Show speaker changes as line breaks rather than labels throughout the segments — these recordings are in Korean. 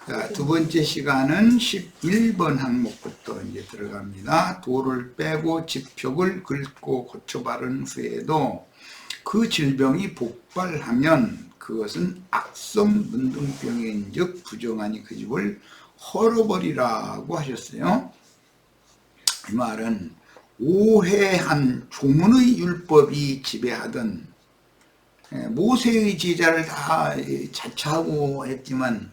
자, 두 번째 시간은 11번 항목부터 이제 들어갑니다. 돌을 빼고 지표를 긁고 고쳐 바른 후에도 그 질병이 복발하면 그것은 악성 문둥병인즉 부정하니 그 집을 헐어버리라고 하셨어요. 이 말은 오해한 조문의 율법이 지배하던 모세의 제자를 다 자처하고 했지만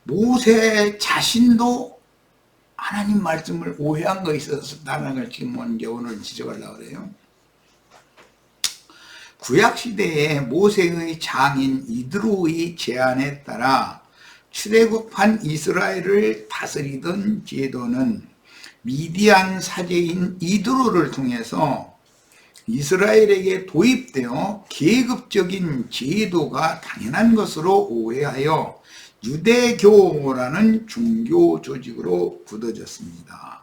모세 자신도 하나님 말씀을 오해한 거 있었다는 걸 지금 이제 오늘 지적하려고 그래요. 구약시대에 모세의 장인 이드로의 제안에 따라 출애굽한 이스라엘을 다스리던 제도는 미디안 사제인 이드로를 통해서 이스라엘에게 도입되어 계급적인 제도가 당연한 것으로 오해하여 유대교라는 종교 조직으로 굳어졌습니다.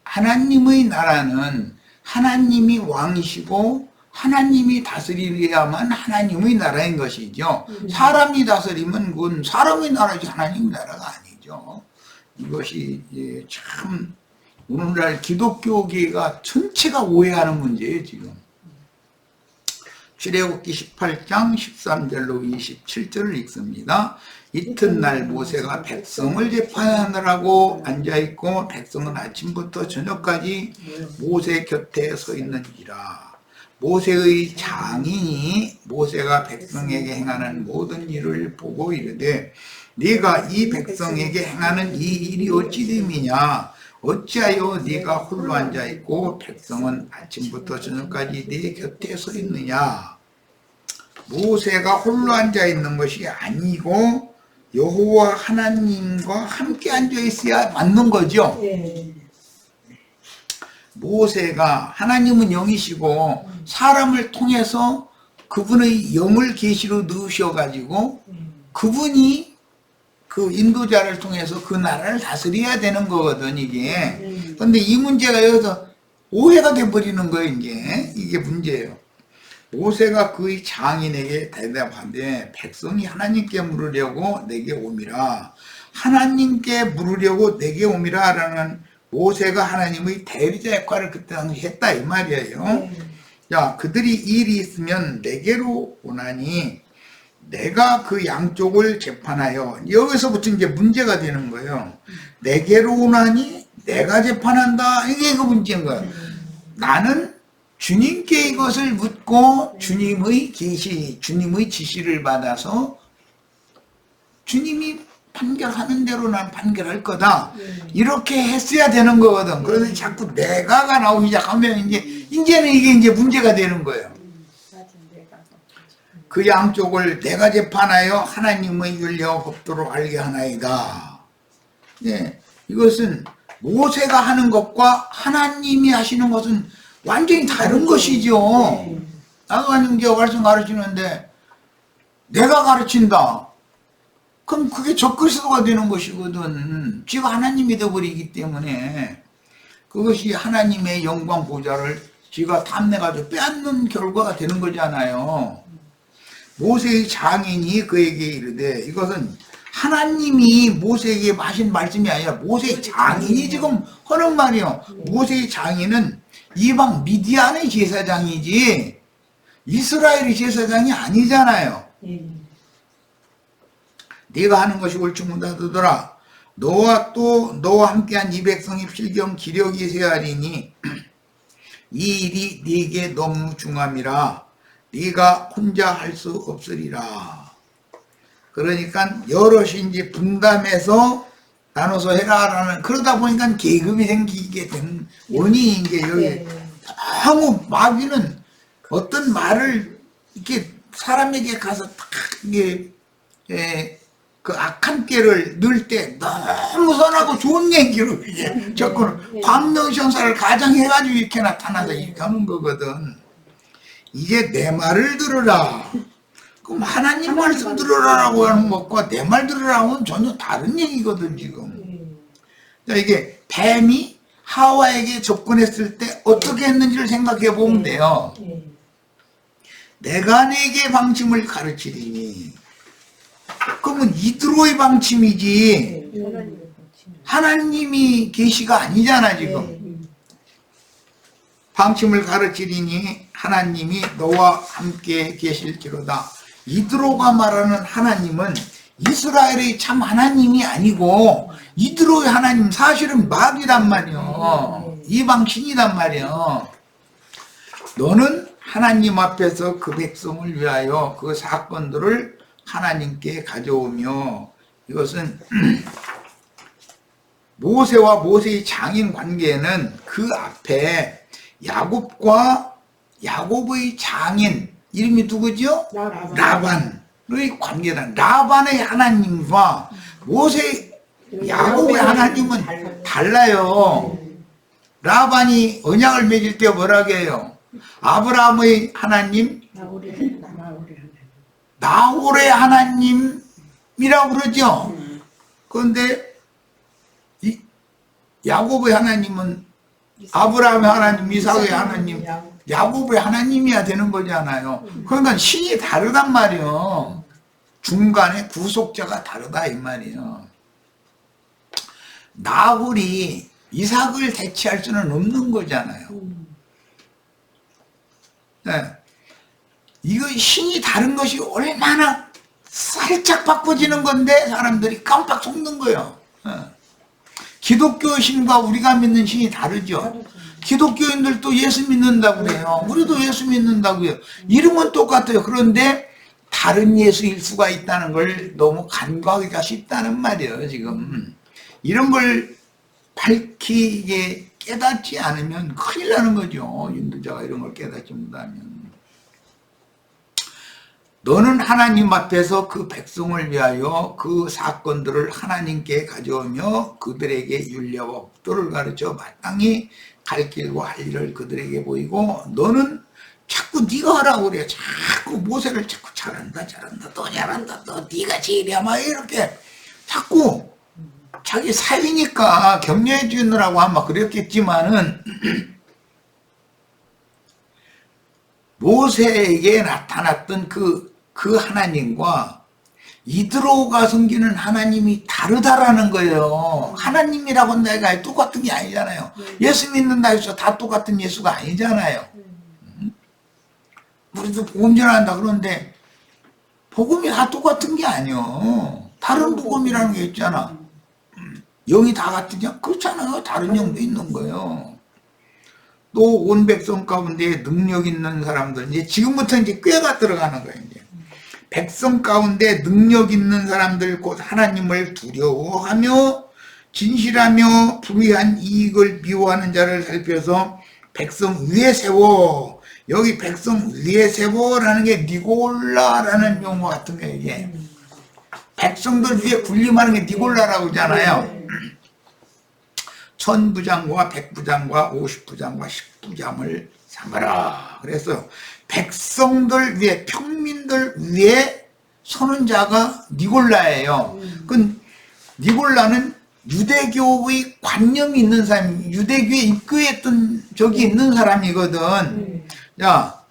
하나님의 나라는 하나님이 왕이시고 하나님이 다스리려야만 하나님의 나라인 것이죠. 사람이 다스리면 그건 사람의 나라지 하나님의 나라가 아니죠. 이것이 참 오늘날 기독교계가 전체가 오해하는 문제예요. 지금 출애굽기 18장 13절로 27절을 읽습니다. 이튿날 모세가 백성을 재판하느라고 앉아있고 백성은 아침부터 저녁까지 모세 곁에 서 있는지라. 모세의 장인이 모세가 백성에게 행하는 모든 일을 보고 이르되 네가 이 백성에게 행하는 이 일이 어찌 됨이냐. 어찌하여 네가 홀로 앉아있고 백성은 아침부터 저녁까지 네 곁에 서 있느냐. 모세가 홀로 앉아있는 것이 아니고 여호와 하나님과 함께 앉아있어야 맞는 거죠. 모세가 하나님은 영이시고 사람을 통해서 그분의 영을 계시로 넣으셔가지고 그분이 그 인도자를 통해서 그 나라를 다스려야 되는 거거든 이게. 근데 이 문제가 여기서 오해가 돼버리는 거예요. 이게 문제예요. 모세가 그의 장인에게 대답하되 백성이 하나님께 물으려고 내게 오미라. 하나님께 물으려고 내게 오미라 라는 모세가 하나님의 대리자 역할을 그때 당시 했다 이 말이에요. 야, 그들이 일이 있으면 내게로 오나니 내가 그 양쪽을 재판하여. 여기서부터 이제 문제가 되는 거예요. 내게로 오나니 내가 재판한다. 이게 그 문제인 거예요. 나는 주님께 이것을 묻고 주님의 계시, 주님의 지시를 받아서 주님이 판결하는 대로 난 판결할 거다. 이렇게 했어야 되는 거거든. 그래서 자꾸 내가가 나오기 시작하면 이제는 이게 이제 문제가 되는 거예요. 그 양쪽을 내가 재판하여 하나님의 윤리와 법도로 알게 하나이다. 이것은 모세가 하는 것과 하나님이 하시는 것은 완전히 다른 것이죠. 나도 하나님께 말씀 가르치는데 내가 가르친다. 그럼 그게 적그리스도가 되는 것이거든. 지가 하나님이 되어버리기 때문에 그것이 하나님의 영광 보좌를 지가 탐내가지고 빼앗는 결과가 되는 거잖아요. 모세의 장인이 그에게 이르되, 이것은 하나님이 모세에게 하신 말씀이 아니라 모세의 장인이 지금 하는 말이요. 모세의 장인은 이방 미디안의 제사장이지 이스라엘의 제사장이 아니잖아요. 네가 하는 것이 옳지 못하더라. 너와 함께한 이 백성이 필경 기력이 세하리니 이 일이 네게 너무 중함이라 네가 혼자 할 수 없으리라. 그러니까 여럿이 이제 분담해서 나눠서 해라라는, 그러다 보니까 계급이 생기게 된 원인이 이제 여기 너무 마귀는 어떤 말을 이렇게 사람에게 가서 딱 이게 그 악한 깨를 넣을 때 너무 선하고 좋은 얘기로 이제 접근을 광명천사를 가장해가지고 이렇게 나타나서 이렇게 하는 거거든. 이제 내 말을 들으라. 그럼 하나님 말씀 들으라고 하는 것과 내 말 들으라고 하면 전혀 다른 얘기거든 지금. 자, 이게 뱀이 하와에게 접근했을 때 어떻게 했는지를 생각해 보면 돼요. 내가 네게 방침을 가르치리니 그러면 이드로의 방침이지 하나님이 계시가 아니잖아 지금. 방침을 가르치리니 하나님이 너와 함께 계실지로다. 이드로가 말하는 하나님은 이스라엘의 참 하나님이 아니고 이드로의 하나님 사실은 마귀란 말이요. 이방신이란 말이요. 너는 하나님 앞에서 그 백성을 위하여 그 사건들을 하나님께 가져오며, 이것은 모세와 모세의 장인 관계는 그 앞에 야곱과 야곱의 장인 이름이 누구죠? 라반의 관계는, 라반의 하나님과 모세 야곱의 하나님은 달라요. 라반이 언약을 맺을 때 뭐라고 해요? 아브라함의 하나님, 나홀의 하나님이라고 그러죠. 그런데 이 야곱의 하나님은 아브라함의 하나님, 이삭의 하나님, 야곱의 하나님이야 되는 거잖아요. 그러니까 신이 다르단 말이에요. 중간에 구속자가 다르다 이 말이에요. 나홀이 이삭을 대체할 수는 없는 거잖아요. 네. 이거 신이 다른 것이 얼마나 살짝 바꿔지는 건데 사람들이 깜빡 속는 거예요. 네. 기독교 신과 우리가 믿는 신이 다르죠. 기독교인들도 예수 믿는다고 그래요. 우리도 예수 믿는다고요. 이름은 똑같아요. 그런데 다른 예수일 수가 있다는 걸 너무 간과하기가 쉽다는 말이에요. 지금 이런 걸 밝히게 깨닫지 않으면 큰일 나는 거죠. 인도자가 이런 걸 깨닫지 못하면. 너는 하나님 앞에서 그 백성을 위하여 그 사건들을 하나님께 가져오며 그들에게 윤례와 법도를 가르쳐 마땅히 갈 길과 할 일을 그들에게 보이고, 너는 자꾸 네가 하라고 그래. 자꾸 모세를 자꾸 잘한다 너 잘한다 너 네가 제일이야 막 이렇게 자꾸 자기 사위니까 격려해 주느라고 아마 그랬겠지만은 모세에게 나타났던 그 하나님과 이드로가 섬기는 하나님이 다르다라는 거예요. 하나님이라고 내가 똑같은 게 아니잖아요. 예수 믿는다 해서 다 똑같은 예수가 아니잖아요. 우리도 복음 전한다 그런데 복음이 다 똑같은 게 아니요. 다른 복음이라는 게 있잖아. 영이 다 같으냐? 그렇잖아요. 다른 영도 있는 거예요. 또 온 백성 가운데 능력 있는 사람들, 이제 지금부터 이제 꾀가 들어가는 거예요. 이제 백성 가운데 능력 있는 사람들 곧 하나님을 두려워하며 진실하며 불의한 이익을 미워하는 자를 살펴서 백성 위에 세워. 여기 백성 위에 세워라는 게 니골라라는 용어 같은 거예요. 이게 백성들 위에 군림하는 게 니골라라고 하잖아요. 천부장과 백부장과 50부장과 10부장을 삼아라. 그래서 백성들 위에, 평민들 위에 서는 자가 니골라예요. 그 니골라는 유대교의 관념이 있는 사람, 유대교에 입교했던 적이 있는 사람이거든. 야,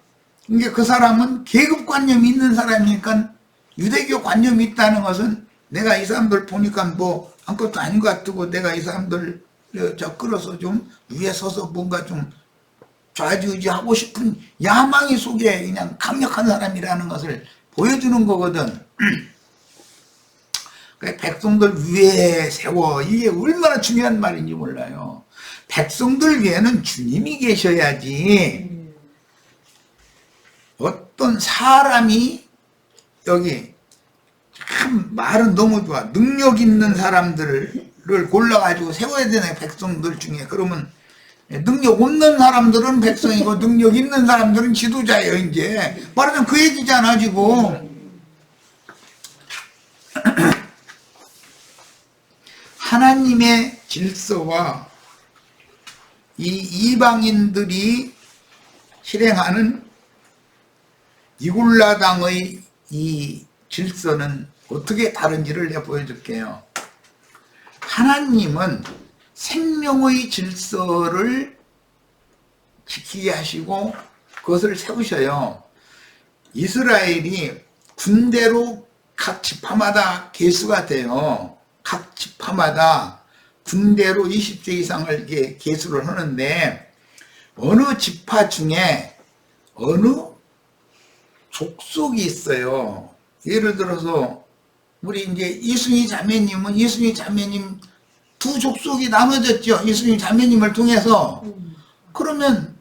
그러니까 그 사람은 계급관념이 있는 사람이니까, 유대교 관념이 있다는 것은 내가 이 사람들 보니까 뭐 아무것도 아닌 것 같고 내가 이 사람들 저 끌어서 좀 위에 서서 뭔가 좀 좌지우지하고 싶은 야망이 속에 그냥 강력한 사람이라는 것을 보여주는 거거든. 백성들 위에 세워. 이게 얼마나 중요한 말인지 몰라요. 백성들 위에는 주님이 계셔야지. 어떤 사람이 여기 참 말은 너무 좋아. 능력 있는 사람들을 골라가지고 세워야 되네, 백성들 중에. 그러면 능력 없는 사람들은 백성이고 능력 있는 사람들은 지도자예요. 이제 말하자면 그 얘기잖아 지금. 하나님의 질서와 이 이방인들이 실행하는 니골라당의 이 질서는 어떻게 다른지를 내가 보여줄게요. 하나님은 생명의 질서를 지키게 하시고 그것을 세우셔요. 이스라엘이 군대로 각 지파마다 개수가 돼요. 각 지파마다 군대로 20세 이상을 이렇게 개수를 하는데, 어느 지파 중에 어느 족속이 있어요. 예를 들어서 우리 이제 이순희 자매님은 이순희 자매님 두 족속이 나눠졌죠. 이순희 자매님을 통해서. 그러면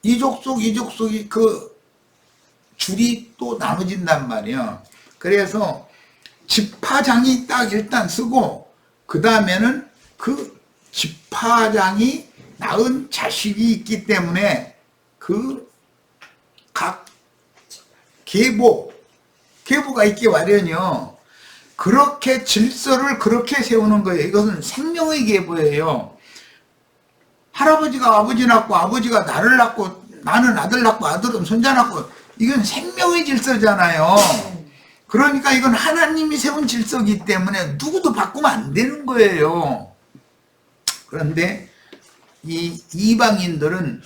이 족속이 그 줄이 또 나눠진단 말이에요. 그래서 지파장이 딱 일단 쓰고, 그 다음에는 그 지파장이 낳은 자식이 있기 때문에 그 각 계보가 있기 마련이요. 그렇게 질서를 그렇게 세우는 거예요. 이것은 생명의 계보예요. 할아버지가 아버지 낳고 아버지가 나를 낳고 나는 아들 낳고 아들은 손자 낳고, 이건 생명의 질서잖아요. 그러니까 이건 하나님이 세운 질서이기 때문에 누구도 바꾸면 안 되는 거예요. 그런데 이 이방인들은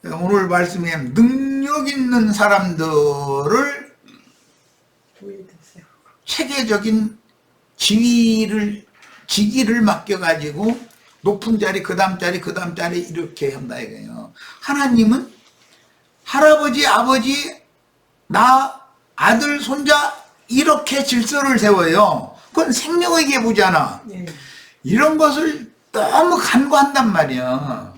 오늘 말씀에 능력 있는 사람들을 체계적인 직위를 맡겨가지고 높은 자리, 그 다음 자리, 그 다음 자리 이렇게 한다 이거예요. 하나님은 할아버지, 아버지, 나, 아들, 손자 이렇게 질서를 세워요. 그건 생명의 계보잖아. 이런 것을 너무 간과한단 말이야.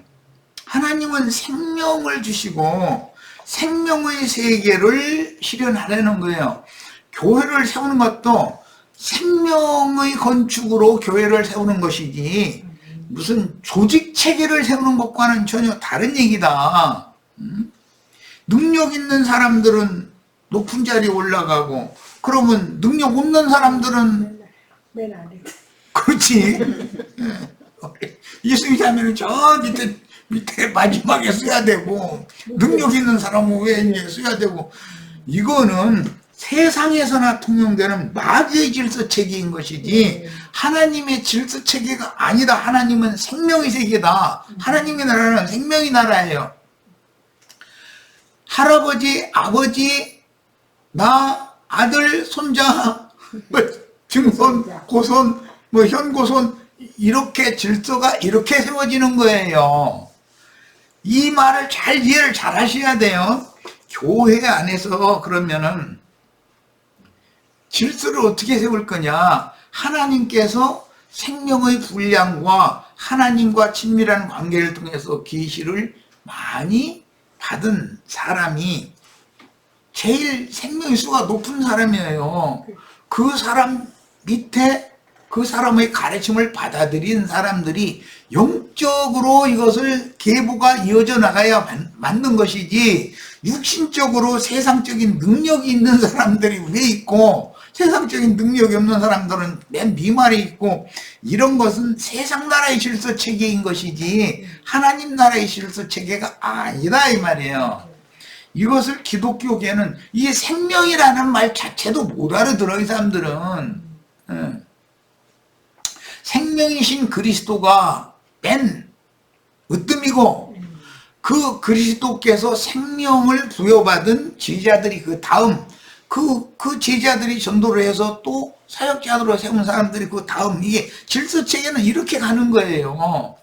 하나님은 생명을 주시고 생명의 세계를 실현하려는 거예요. 교회를 세우는 것도 생명의 건축으로 교회를 세우는 것이지 무슨 조직 체계를 세우는 것과는 전혀 다른 얘기다. 능력 있는 사람들은 높은 자리에 올라가고, 그러면 능력 없는 사람들은
맨 아래.
그렇지. 이승희 자매는 저 밑에 마지막에 써야 되고, 능력 있는 사람은 위에 써야 되고, 이거는 세상에서나 통용되는 마귀의 질서 체계인 것이지 하나님의 질서 체계가 아니다. 하나님은 생명의 세계다. 하나님의 나라는 생명의 나라예요. 할아버지, 아버지, 나, 아들, 손자, 증손, 고손, 현고손, 이렇게 질서가 이렇게 세워지는 거예요. 이 말을 이해를 잘 하셔야 돼요. 교회 안에서 그러면은 질서를 어떻게 세울 거냐? 하나님께서 생명의 분량과 하나님과 친밀한 관계를 통해서 계시를 많이 받은 사람이 제일 생명의 수가 높은 사람이에요. 그 사람 밑에 그 사람의 가르침을 받아들인 사람들이 영적으로 이것을 계보가 이어져 나가야 맞는 것이지, 육신적으로 세상적인 능력이 있는 사람들이 왜 있고 세상적인 능력이 없는 사람들은 맨 밑말에 있고, 이런 것은 세상 나라의 질서 체계인 것이지 하나님 나라의 질서 체계가 아니다 이 말이에요. 이것을 기독교계는 이 생명이라는 말 자체도 못 알아들어. 이 사람들은 생명이신 그리스도가 맨 으뜸이고, 그 그리스도께서 생명을 부여받은 제자들이 그 다음, 그 제자들이 전도를 해서 또 사역자들로 세운 사람들이 그 다음, 이게 질서체계는 이렇게 가는 거예요.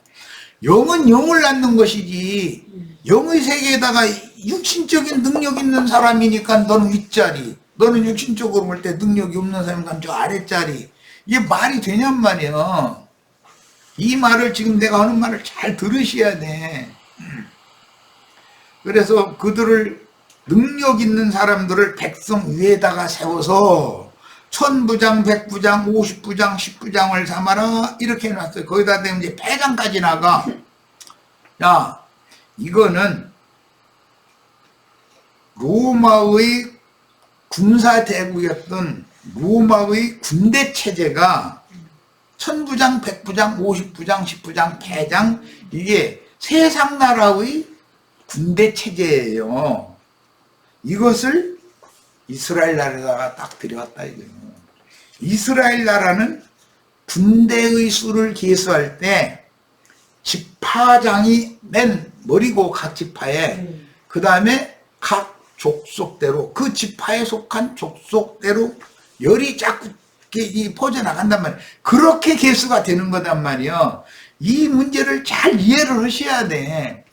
영은 영을 낳는 것이지, 영의 세계에다가 육신적인 능력 있는 사람이니까 너는 윗자리, 너는 육신적으로 볼 때 능력이 없는 사람이니까 저 아랫자리, 이게 말이 되냔 말이야. 이 말을, 지금 내가 하는 말을 잘 들으셔야 돼. 그래서 그들을, 능력 있는 사람들을 백성 위에다가 세워서 천부장, 백부장, 50부장, 10부장을 삼아라 이렇게 해놨어요. 거기다 대면 이제 패장까지 나가. 야, 이거는 로마의 군사대국이었던 로마의 군대 체제가 천부장, 백부장, 50부장, 10부장, 패장, 이게 세상 나라의 군대 체제예요. 이것을 이스라엘 나라에다가 딱 들여왔다 이거예요. 이스라엘 나라는 군대의 수를 계수할 때 지파장이 맨 머리고, 각 지파에, 그 다음에 각 족속대로, 그 지파에 속한 족속대로 열이 자꾸 이렇게 퍼져나간단 말이에요. 그렇게 개수가 되는 거단 말이에요. 이 문제를 잘 이해를 하셔야 돼.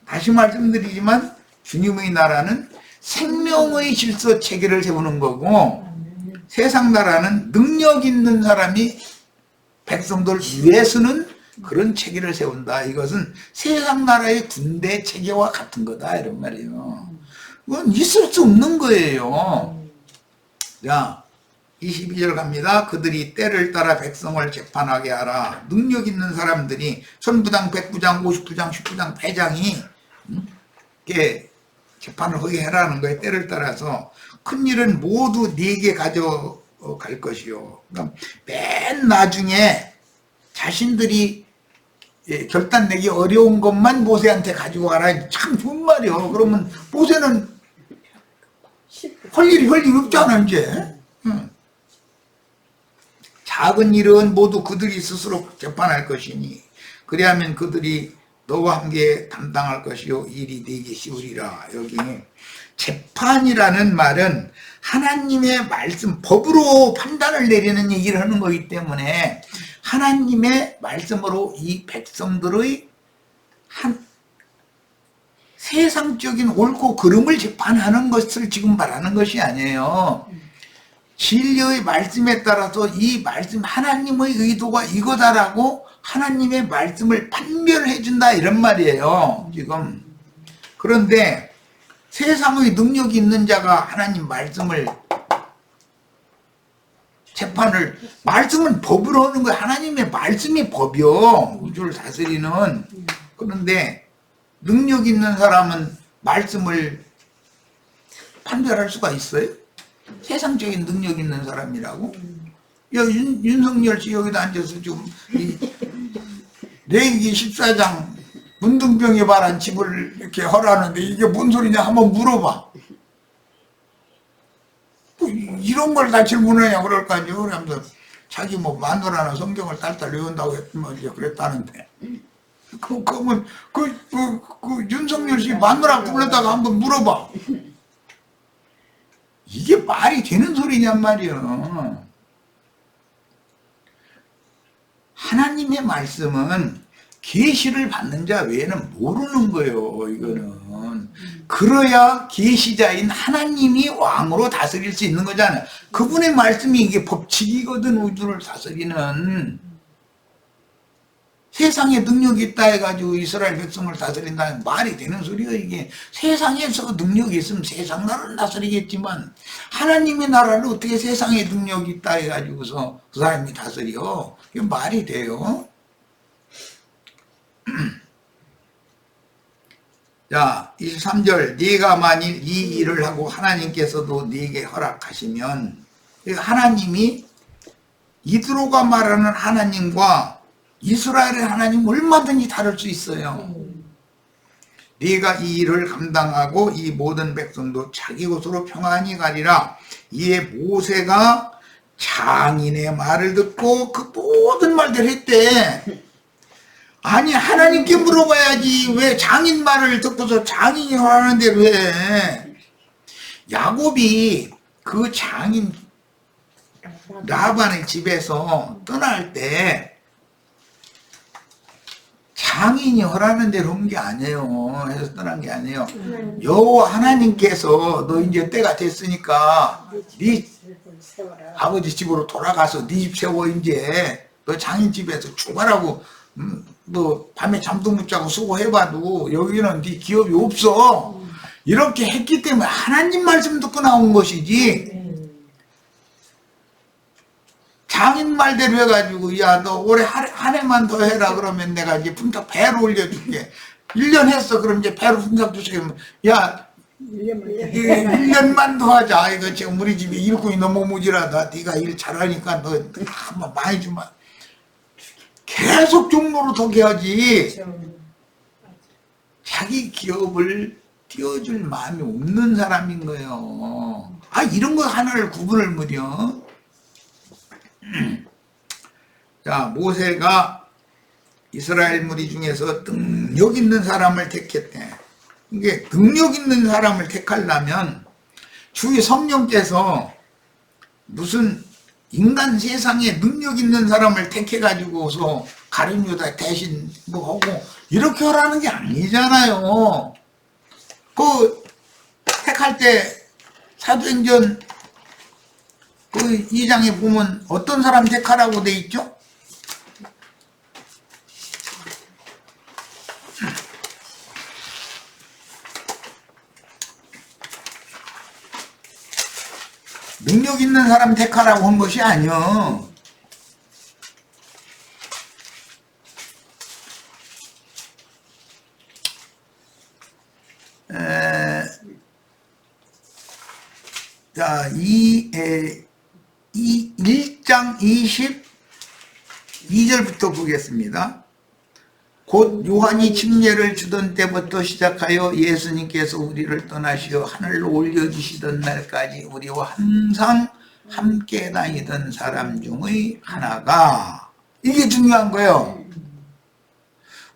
다시 말씀드리지만 주님의 나라는 생명의 질서 체계를 세우는 거고, 세상 나라는 능력 있는 사람이 백성들 위해서는 그런 체계를 세운다. 이것은 세상 나라의 군대 체계와 같은 거다, 이런 말이에요. 그건 있을 수 없는 거예요. 자, 22절 갑니다. 그들이 때를 따라 백성을 재판하게 하라. 능력 있는 사람들이 천부장, 백부장, 50부장, 10부장, 회장이 이렇게 재판을 하게 해라는 거예요. 때를 따라서. 큰 일은 모두 네게 가져갈 것이요. 그럼 맨 나중에 자신들이 결단 내기 어려운 것만 모세한테 가지고 가라. 참 좋은 말이요. 그러면 모세는 할 일이 없잖아 이제. 작은 일은 모두 그들이 스스로 재판할 것이니 그리하면 그들이 너와 함께 담당할 것이요 일이 네게 쉬우리라. 여기 재판이라는 말은 하나님의 말씀, 법으로 판단을 내리는 얘기를 하는 거기 때문에 하나님의 말씀으로 이 백성들의 세상적인 옳고 그름을 재판하는 것을 지금 말하는 것이 아니에요. 진리의 말씀에 따라서 이 말씀, 하나님의 의도가 이거다라고 하나님의 말씀을 판별해 준다, 이런 말이에요 지금. 그런데 세상의 능력이 있는 자가 하나님 말씀을 재판을, 말씀은 법으로 하는 거예요. 하나님의 말씀이 법이요, 우주를 다스리는. 그런데 능력 있는 사람은 말씀을 판별할 수가 있어요? 세상적인 능력 있는 사람이라고? 야, 윤석열 씨 여기다 앉아서 지금 레위기 14장 문둥병에 발한 집을 이렇게 허라는데 이게 뭔 소리냐 한번 물어봐. 뭐 이런 걸 다 질문하냐 그럴 거 아니에요. 그러면서 자기 뭐 마누라나 성경을 딸딸 외운다고 했으면 이제 그랬다는데. 그러면 그 윤석열 씨 마누라 불러다가 한번 물어봐. 이게 말이 되는 소리냔 말이에요. 하나님의 말씀은 계시를 받는 자 외에는 모르는 거예요. 이거는 그래야 계시자인 하나님이 왕으로 다스릴 수 있는 거잖아요. 그분의 말씀이 이게 법칙이거든. 우주를 다스리는. 세상에 능력이 있다 해가지고 이스라엘 백성을 다스린다는 말이 되는 소리예요. 이게 세상에서 능력이 있으면 세상 나라를 다스리겠지만 하나님의 나라를 어떻게 세상에 능력이 있다 해가지고서 그 사람이 다스려? 이게 말이 돼요? 자, 23절 네가 만일 이 일을 하고 하나님께서도 네게 허락하시면, 하나님이 이드로가 말하는 하나님과 이스라엘의 하나님 얼마든지 다를 수 있어요. 네가 이 일을 감당하고 이 모든 백성도 자기 곳으로 평안히 가리라. 이에 모세가 장인의 말을 듣고 그 모든 말들을 했대. 아니 하나님께 물어봐야지 왜 장인 말을 듣고서 장인이 하는 대로 해. 야곱이 그 장인 라반의 집에서 떠날 때 장인이 허라는 대로 온 게 아니에요. 해서 떠난 게 아니에요. 여호와 하나님께서 너 이제 때가 됐으니까 네 아버지 집으로 돌아가서 네 집 세워 이제 너 장인 집에서 죽어라고. 너 밤에 잠도 못 자고 수고해봐도 여기는 네 기업이 없어. 이렇게 했기 때문에 하나님 말씀 듣고 나온 것이지. 장인 말대로 해가지고 야 너 올해 한 해만 더 해라 그러면 내가 이제 품삯 배로 올려줄게. 1년 했어 그럼 이제 배로 품삯 주시게. 야 1년만 더 하자. 이거 지금 우리 집이 일꾼이 너무 무지하다. 네가 일 잘하니까 너 한번 많이 주마. 계속 종로로 더게 하지. 자기 기업을 띄워줄 마음이 없는 사람인 거예요. 아 이런 거 하나를 구분을 못해요. 자, 모세가 이스라엘 무리 중에서 능력 있는 사람을 택했대. 이게 능력 있는 사람을 택하려면 주의 성령께서 무슨 인간 세상에 능력 있는 사람을 택해가지고서 가룟 유다 대신 뭐 하고 이렇게 하라는 게 아니잖아요. 그 택할 때 사도행전 그 2장에 보면 어떤 사람 택하라고 돼 있죠? 능력 있는 사람 택하라고 한 것이 아니요. 자, 1장 22절부터 보겠습니다. 곧 요한이 침례를 주던 때부터 시작하여 예수님께서 우리를 떠나시어 하늘로 올려주시던 날까지 우리와 항상 함께 다니던 사람 중의 하나가, 이게 중요한 거예요.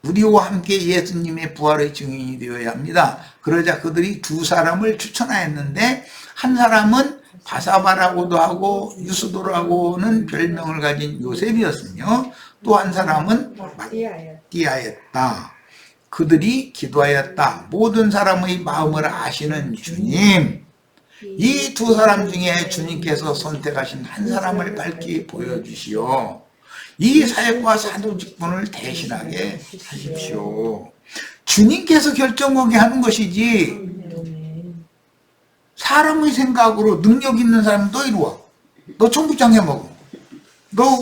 우리와 함께 예수님의 부활의 증인이 되어야 합니다. 그러자 그들이 두 사람을 추천하였는데 한 사람은 바사바라고도 하고 유스도라고는 별명을 가진 요셉이었으며 또 한 사람은 마띠아였다. 그들이 기도하였다. 모든 사람의 마음을 아시는 주님, 이 두 사람 중에 주님께서 선택하신 한 사람을 밝히 보여주시오. 이 사역과 사도 직분을 대신하게 하십시오. 주님께서 결정하게 하는 것이지 사람의 생각으로 능력 있는 사람 너 이리 와. 너 청국장 해 먹어. 너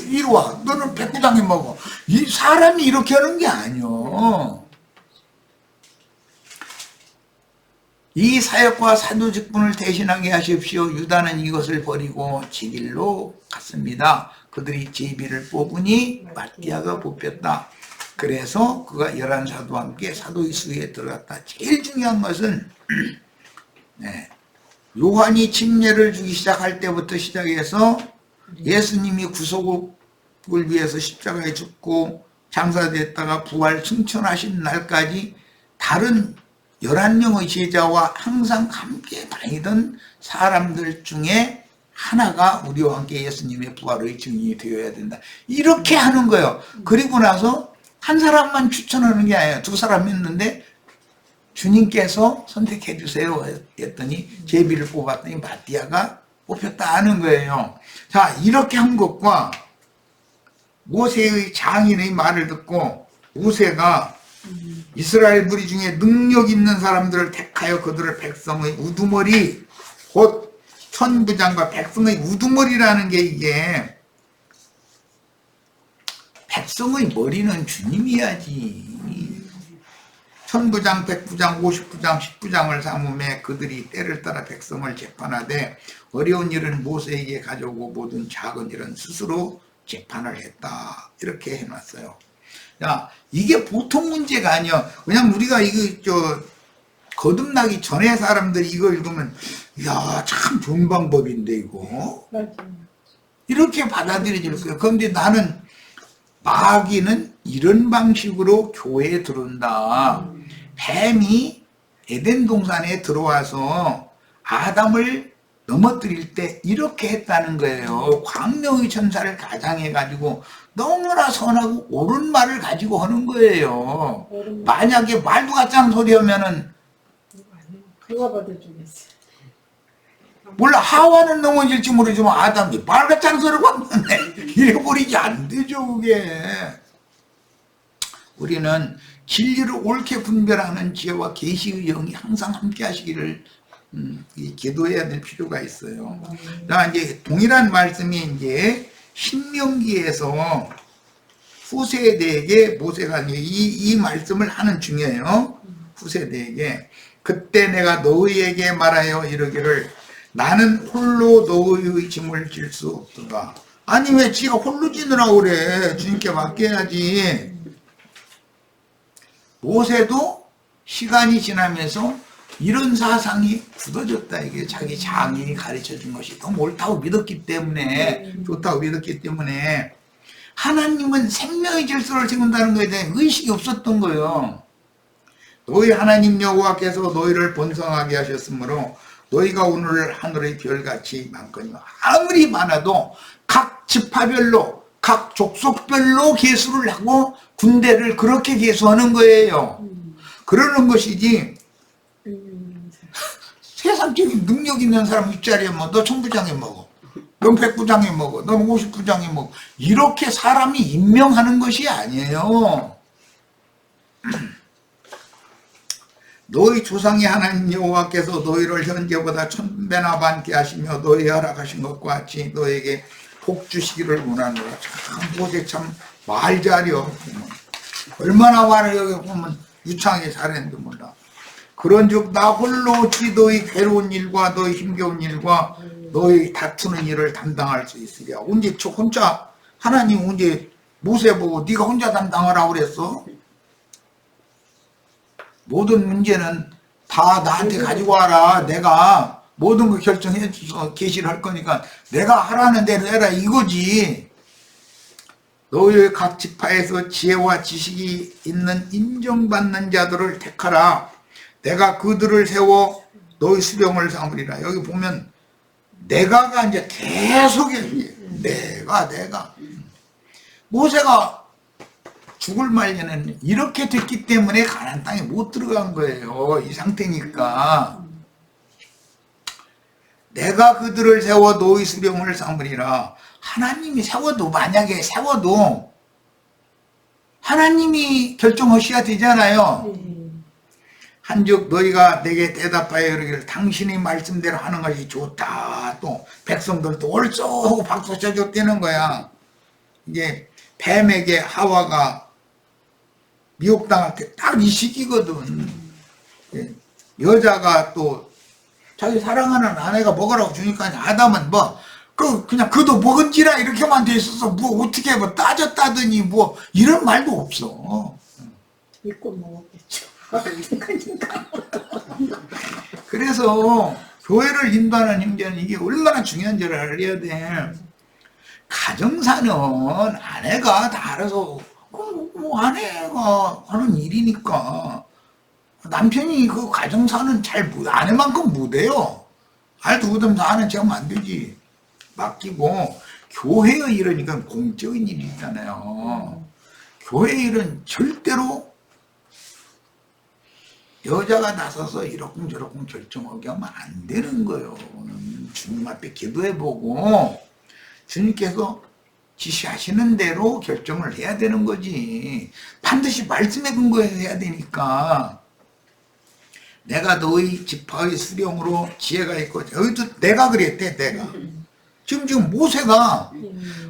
이리 와. 너는 백구장 해 먹어. 이 사람이 이렇게 하는 게 아니요. 이 사역과 사도 직분을 대신하게 하십시오. 유다는 이것을 버리고 지 길로 갔습니다. 그들이 제비를 뽑으니 마띠아가 뽑혔다. 그래서 그가 11사도와 함께 사도의 수에 들어갔다. 제일 중요한 것은 네, 요한이 침례를 주기 시작할 때부터 시작해서 예수님이 구속을 위해서 십자가에 죽고 장사됐다가 부활 승천하신 날까지 다른 11명의 제자와 항상 함께 다니던 사람들 중에 하나가 우리와 함께 예수님의 부활의 증인이 되어야 된다. 이렇게 하는 거예요. 그리고 나서 한 사람만 추천하는 게 아니에요. 두 사람 했는데 주님께서 선택해 주세요 했더니 제비를 뽑았더니 마띠아가 뽑혔다 하는 거예요. 자, 이렇게 한 것과 모세의 장인의 말을 듣고 모세가 이스라엘 무리 중에 능력 있는 사람들을 택하여 그들을 백성의 우두머리, 곧 천부장과 백성의 우두머리라는 게 이게 백성의 머리는 주님이야지. 천부장, 백부장, 50부장, 10부장을 삼음에 그들이 때를 따라 백성을 재판하되 어려운 일은 모세에게 가져오고 모든 작은 일은 스스로 재판을 했다. 이렇게 해놨어요. 야, 이게 보통 문제가 아니야. 그냥 우리가 이거 거듭나기 전에 사람들이 이거 읽으면 야, 참 좋은 방법인데 이거. 이렇게 받아들여질 거예요. 그런데 나는 마귀는 이런 방식으로 교회에 들어온다. 뱀이 에덴 동산에 들어와서 아담을 넘어뜨릴 때 이렇게 했다는 거예요. 광명의 천사를 가장해가지고 너무나 선하고 옳은 말을 가지고 하는 거예요. 만약에 말도 같지 않은 소리 하면은
누가 받아주겠어?
몰라, 하와는 넘어질지 모르지만 아담이 말 같지 않은 소리를 봤는데 잃어버리지 안 되죠. 그게 우리는 진리를 옳게 분별하는 지혜와 계시의 영이 항상 함께 하시기를 기도해야 될 필요가 있어요. 자, 이제 동일한 말씀이 이제 신명기에서 후세대에게 모세가 이 말씀을 하는 중이에요. 후세대에게 그때 내가 너희에게 말하여 이르기를 나는 홀로 너희의 짐을 질 수 없도다. 아니 왜 지가 홀로 지느라고 그래. 주님께 맡겨야지. 모세도 시간이 지나면서 이런 사상이 굳어졌다. 이게 자기 장인이 가르쳐 준 것이 더 옳다고 믿었기 때문에, 좋다고 믿었기 때문에 하나님은 생명의 질서를 세운다는 것에 대한 의식이 없었던 거예요. 너희 하나님 여호와께서 너희를 번성하게 하셨으므로 너희가 오늘 하늘의 별같이 많거니와 아무리 많아도 각 지파별로 각 족속별로 계수를 하고 군대를 그렇게 계수하는 거예요. 그러는 것이지 세상적인 능력 있는 사람 윗자리에 뭐 너 총부장에 먹어, 넌 백부장에 먹어, 넌 50부장에 먹어, 이렇게 사람이 임명하는 것이 아니에요. 너희 조상의 하나님 여호와께서 너희를 현재보다 1000배나 많게 하시며 너희에 허락하신 것과 같이 너희에게 복 주시기를 원하노라. 참 모세 참 말 잘려. 얼마나 말을 여기 보면 유창하게 잘했는지 몰라. 그런즉 나 홀로 어찌 너희 괴로운 일과 너희 힘겨운 일과 너희 다투는 일을 담당할 수 있으랴. 언제 저 혼자 하나님 언제 모세 보고 네가 혼자 담당하라고 그랬어? 모든 문제는 다 나한테 가지고 와라. 내가 모든 거 결정해 줘서 계시를 할 거니까 내가 하라는 대로 해라 이거지. 너희 각 지파에서 지혜와 지식이 있는 인정받는 자들을 택하라. 내가 그들을 세워 너희 수령을 삼으리라. 여기 보면 내가가 이제 계속이에요. 내가 모세가 죽을 말년에는 이렇게 됐기 때문에 가나안 땅에 못 들어간 거예요. 이 상태니까. 내가 그들을 세워 너희 수령을 삼으리라. 하나님이 세워도, 만약에 세워도 하나님이 결정하셔야 되잖아요. 한즉 너희가 내게 대답하여 이르기를 당신이 말씀대로 하는 것이 좋다. 또 백성들도 옳소하고 박수 쳐줬다는 거야. 이게 뱀에게 하와가 미혹당할 때 딱 이 시기거든. 여자가 또 자기 사랑하는 아내가 먹으라고 주니까 아담은 뭐 그냥 그도 먹은지라 이렇게만 돼 있어서 뭐 어떻게 뭐 따졌다더니 뭐 이런 말도 없어.
믿고 먹었겠죠.
그래서 교회를 인도하는 형제는 이게 얼마나 중요한지를 알아야 돼. 가정사는 아내가 다 알아서 뭐 아내가 하는 일이니까 남편이 그 가정사는 잘 아내만큼 못해요. 알도 못하면서 아는 척하면 안 되지. 맡기고 교회의 일이니까 공적인 일이잖아요. 교회 일은 절대로 여자가 나서서 이러쿵저러쿵 결정하게 하면 안 되는 거예요. 주님 앞에 기도해보고 주님께서 지시하시는 대로 결정을 해야 되는 거지. 반드시 말씀에 근거해서 해야 되니까. 내가 너희 지파의 수령으로 지혜가 있고, 여기도 내가 그랬대. 내가 지금 모세가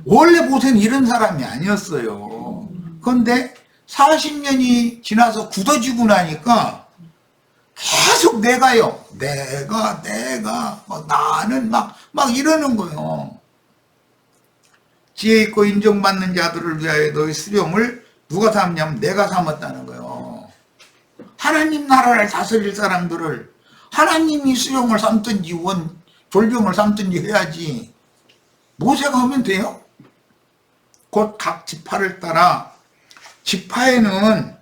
원래 모세는 이런 사람이 아니었어요. 그런데 40년이 지나서 굳어지고 나니까 계속 내가요. 내가 나는 막 이러는 거예요. 지혜 있고 인정받는 자들을 위하여 너희 수령을 누가 삼냐면 내가 삼았다는 거예요. 하나님 나라를 다스릴 사람들을 하나님이 수령을 삼든지 졸병을 삼든지 해야지. 모세가 하면 돼요? 곧 각 지파를 따라, 지파에는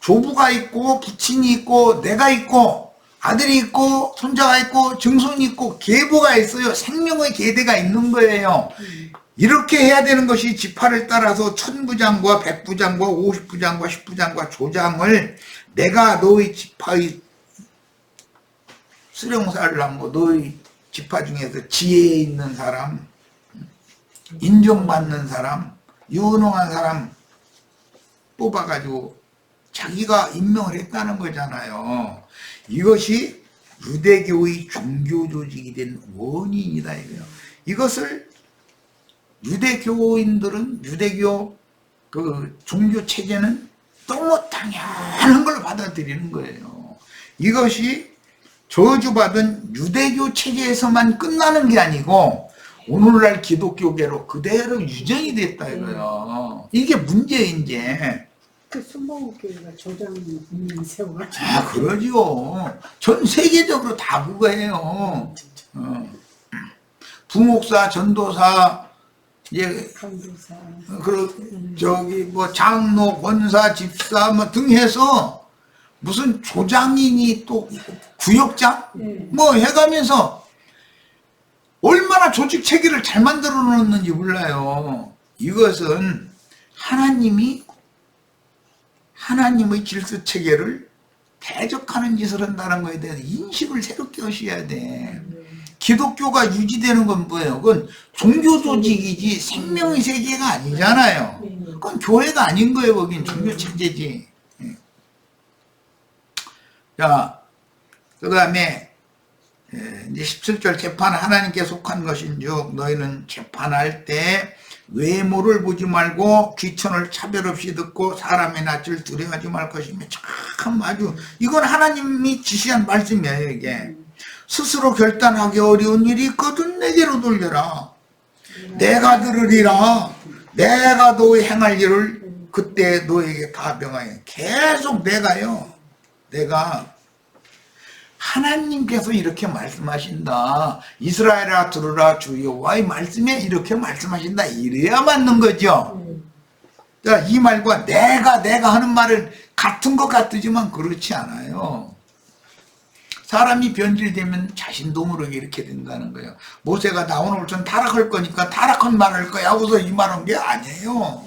조부가 있고 부친이 있고 내가 있고 아들이 있고 손자가 있고 증손이 있고 계보가 있어요. 생명의 계대가 있는 거예요. 이렇게 해야 되는 것이 지파를 따라서 1000부장과 100부장과 50부장과 10부장과 조장을 내가 너희 지파의 수령사를 하고 너희 지파 중에서 지혜 있는 사람, 인정받는 사람, 유능한 사람 뽑아가지고 자기가 임명을 했다는 거잖아요. 이것이 유대교의 종교조직이 된 원인이다 이거예요. 이것을 유대교인들은 유대교 그 종교체제는 너무 당연한 걸 받아들이는 거예요. 이것이 저주받은 유대교 체제에서만 끝나는 게 아니고 오늘날 기독교계로 그대로 유전이 됐다 이거예요. 이게 문제예요 이제.
그 순복음교회가 조장 세워가지고.
그러지요. 전 세계적으로 다 그거예요. 부목사, 전도사, 이제
강도사,
뭐 장로, 권사, 집사 뭐 등 해서 무슨 조장이니 또 구역장
네.
뭐 해가면서 얼마나 조직 체계를 잘 만들어 놓았는지 몰라요. 이것은 하나님의 질서 체계를 대적하는 짓을 한다는 것에 대해서 인식을 새롭게 하셔야 돼. 기독교가 유지되는 건 뭐예요? 그건 종교 조직이지 생명의 세계가 아니잖아요. 그건 교회가 아닌 거예요. 거긴 종교 체제지. 자, 그 다음에 이제 17절 재판 하나님께 속한 것인즉 너희는 재판할 때 외모를 보지 말고 귀천을 차별 없이 듣고 사람의 낯을 두려워하지 말 것이며 참 아주 이건 하나님이 지시한 말씀이에요. 이게 스스로 결단하기 어려운 일이 있거든 내게로 돌려라. 내가 들으리라. 내가 너의 행할 일을 그때 너에게 다 명하여. 계속 내가요. 내가 하나님께서 이렇게 말씀하신다. 이스라엘아 들으라 주 여호와의 말씀에 이렇게 말씀하신다. 이래야 맞는 거죠. 자, 이 말과 내가 하는 말은 같은 것 같지만 그렇지 않아요. 사람이 변질되면 자신도 모르게 이렇게 된다는 거예요. 모세가 나 오늘 좀 타락할 거니까 타락한 말 할 거야 하고서 이 말한 게 아니에요.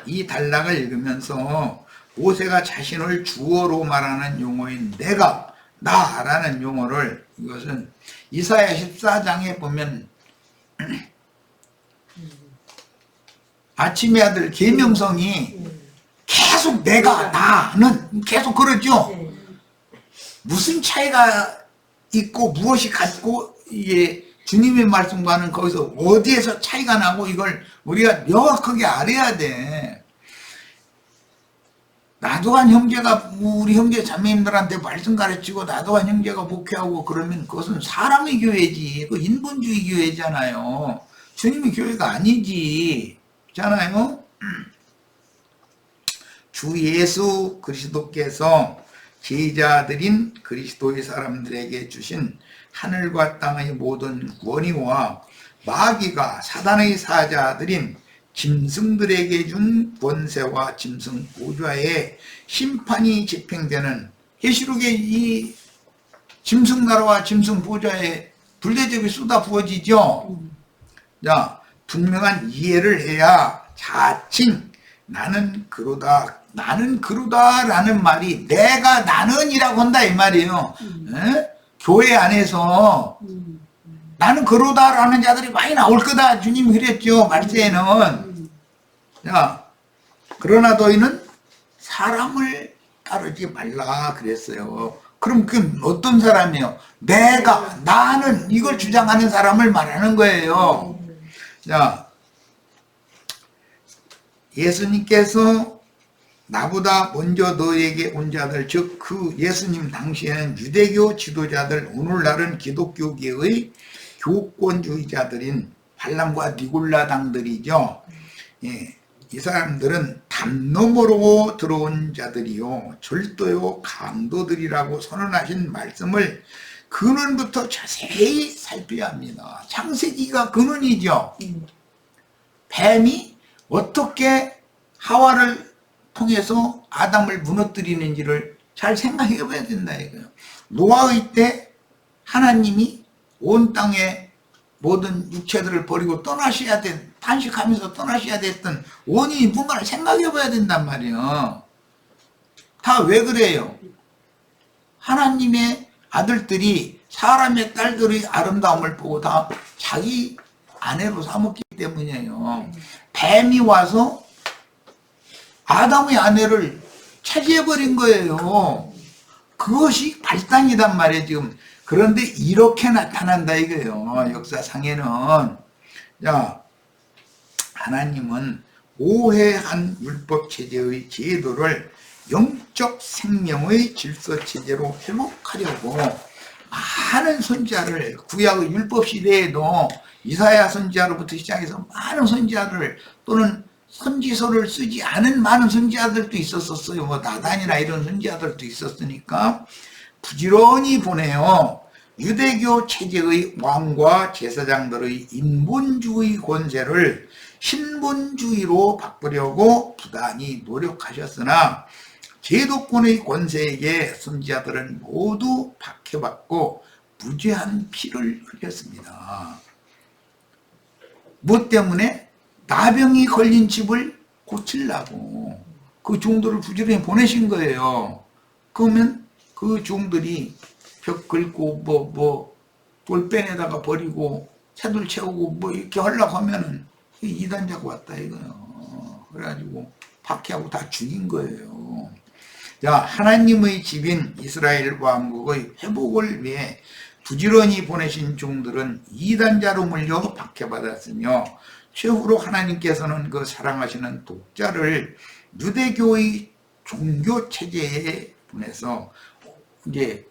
이 단락을 읽으면서 모세가 자신을 주어로 말하는 용어인 내가, 나라는 용어를 이것은 이사야 14장에 보면 아침의 아들 계명성이 계속 내가, 나는 계속 그러죠. 무슨 차이가 있고 무엇이 같고 이게 주님의 말씀과는 거기서 어디에서 차이가 나고 이걸 우리가 명확하게 알아야 돼. 나도한 형제가 우리 형제 자매님들한테 말씀 가르치고 나도한 형제가 목회하고 그러면 그것은 사람의 교회지. 그 인본주의 교회잖아요. 주님의 교회가 아니지. 잖아요. 주 예수 그리스도께서 제자들인 그리스도의 사람들에게 주신 하늘과 땅의 모든 권위와 마귀가 사단의 사자들인 짐승들에게 준 권세와 짐승 보좌에 심판이 집행되는 계시록의 이 짐승 나라와 짐승 보좌에 불대접이 쏟아 부어지죠. 자, 분명한 이해를 해야 자칭 나는 그로다 라는 말이 내가 나는이라고 한다 이 말이에요. 교회 안에서 나는 그로다 라는 자들이 많이 나올 거다 주님이 그랬죠. 말세에는. 자, 그러나 너희는 사람을 따르지 말라 그랬어요. 그럼 그 어떤 사람이에요? 내가, 나는 이걸 주장하는 사람을 말하는 거예요. 자, 예수님께서 나보다 먼저 너에게 온 자들, 즉 그 예수님 당시에는 유대교 지도자들, 오늘날은 기독교계의 교권주의자들인 발람과 니골라당들이죠. 예, 이 사람들은 담 너머로 들어온 자들이요 절도요 강도들이라고 선언하신 말씀을 근원부터 자세히 살펴야 합니다. 창세기가 근원이죠. 뱀이 어떻게 하와를 통해서 아담을 무너뜨리는지를 잘 생각해 봐야 된다 이거예요. 노아의 때 하나님이 온 땅의 모든 육체들을 버리고 떠나셔야 된, 탄식하면서 떠나셔야 됐던 원인이 뭔가를 생각해 봐야 된단 말이에요. 다 왜 그래요? 하나님의 아들들이 사람의 딸들의 아름다움을 보고 다 자기 아내로 삼았기 때문이에요. 뱀이 와서 아담의 아내를 차지해버린 거예요. 그것이 발단이단 말이에요, 지금. 그런데 이렇게 나타난다 이거예요, 역사상에는. 자, 하나님은 오해한 율법체제의 제도를 영적 생명의 질서체제로 회복하려고 많은 선지자를, 구약의 율법시대에도 이사야 선지자로부터 시작해서 많은 선지자를 또는 선지서를 쓰지 않은 많은 선지자들도 있었어요. 뭐 나단이나 이런 선지자들도 있었으니까 부지런히 보내요. 유대교 체제의 왕과 제사장들의 인본주의 권세를 신분주의로 바꾸려고 부단히 노력하셨으나 제도권의 권세에게 선지자들은 모두 박해받고 무죄한 피를 흘렸습니다. 뭐 때문에? 나병이 걸린 집을 고치려고 그 종들을 부지런히 보내신 거예요. 그러면 그 종들이 벽 긁고 돌 빼내다가 버리고 새돌 채우고 뭐 이렇게 하려고 하면은 이단자가 왔다 이거요. 그래가지고 박해하고 다 죽인 거예요. 자, 하나님의 집인 이스라엘 왕국의 회복을 위해 부지런히 보내신 종들은 이단자로 물려 박해받았으며 최후로 하나님께서는 그 사랑하시는 독자를 유대교의 종교 체제에 보내서 이제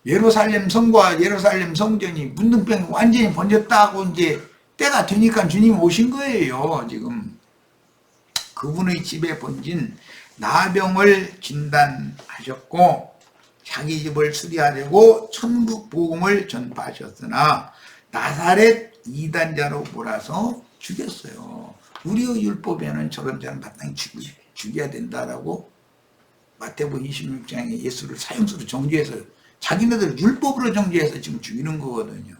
예루살렘 성과 예루살렘 성전이 문둥병이 완전히 번졌다고 이제 때가 되니까 주님 오신 거예요. 지금 그분의 집에 번진 나병을 진단하셨고 자기 집을 수리하려고 천국 복음을 전파하셨으나 나사렛 이단자로 몰아서 죽였어요. 우리의 율법에는 저런 자는 마땅히 죽여야 된다라고 마태복음 26장에 예수를 사형수로 정죄해서 자기네들 율법으로 정죄해서 지금 죽이는 거거든요.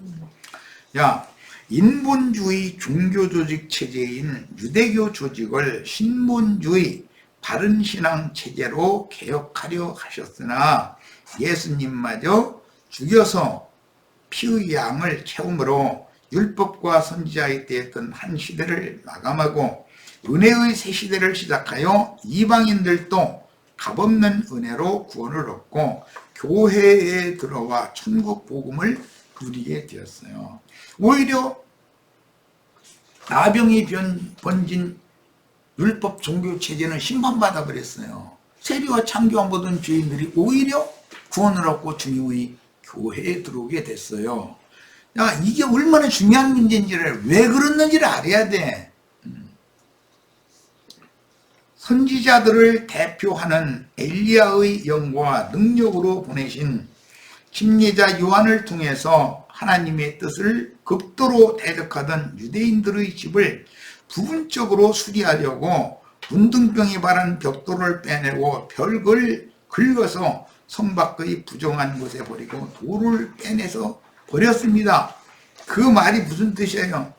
야, 인본주의 종교조직 체제인 유대교 조직을 신본주의 바른신앙 체제로 개혁하려 하셨으나 예수님마저 죽여서 피의 양을 채움으로 율법과 선지자의 때였던 한 시대를 마감하고 은혜의 새 시대를 시작하여 이방인들도 값없는 은혜로 구원을 얻고 교회에 들어와 천국 복음을 누리게 되었어요. 오히려 나병이 번진 율법 종교 체제는 심판받아 버렸어요. 세리와 창교한 모든 죄인들이 오히려 구원을 얻고 주님의 교회에 들어오게 됐어요. 야, 이게 얼마나 중요한 문제인지를 왜 그랬는지를 알아야 돼. 선지자들을 대표하는 엘리야의 영과 능력으로 보내신 침례자 요한을 통해서 하나님의 뜻을 극도로 대적하던 유대인들의 집을 부분적으로 수리하려고 문둥병이 바른 벽돌을 빼내고 벽을 긁어서 성 밖의 부정한 곳에 버리고 돌을 빼내서 버렸습니다. 그 말이 무슨 뜻이에요?